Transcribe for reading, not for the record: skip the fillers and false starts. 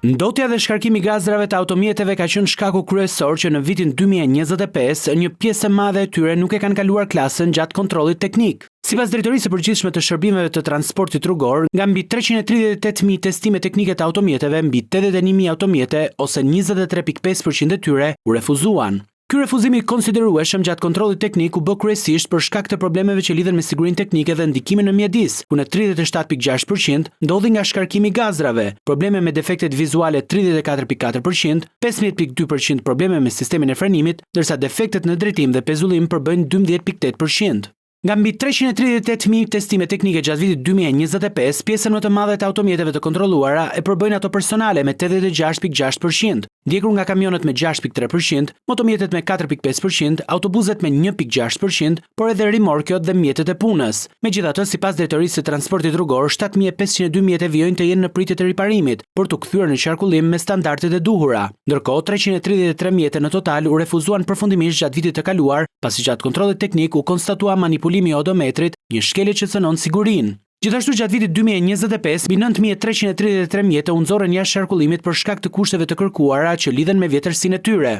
Ndotja dhe shkarkimi i gazrave të automjeteve ka qenë shkaku kryesor që në vitin 2025 një pjesë e madhe e tyre nuk e kanë kaluar klasën gjatë kontrollit teknik. Sipas Drejtorisë së Përgjithshme të Shërbimeve të Transportit Rrugor, nga mbi 338.000 testime teknike të automjeteve, mbi 81.000 automjete ose 23.5% e tyre u refuzuan. Ky refuzim i konsiderueshëm gjatë kontrollit teknik u bë kryesisht për shkak të problemeve që lidhen me sigurinë teknike dhe ndikimin në mjedis, ku në 37.6% ndodhi nga shkarkimi i gazrave, probleme me defektet vizuale 34.4%, 15.2% probleme me sistemin e frenimit, ndërsa defektet në drejtim dhe pezullim përbëjnë 12.8%. Nga mbi 338.000 testime teknike gjatë vitit 2025, pjesën më të madhe të automjeteve të kontrolluara e përbëjnë ato personale me 86.6%, ndjekur nga kamionet me 6.3%, motomjetet me 4.5%, autobuzet me 1.6%, por edhe rimorkjot dhe mjetet e punës. Megjithatë, sipas Drejtorisë së Transportit Rrugor, 7.502 mjete vjojnë të jenë në pritje të riparimit, për të kthyer në qarkullim me standardet e duhura. Ndërkohë, 333 mjete në total u refuzuan përfundimisht gjatë vitit të kaluar, pasi gjatë kontrollit teknik u konstatua manipulimi i odometrit, një shkelje që cënon sigurinë. Gjithashtu gjatë vitit 2025, mbi 9.333 mjete u nxorën jashtë qarkullimit për shkak të kushteve të kërkuara që lidhen me vjetërsinë e tyre.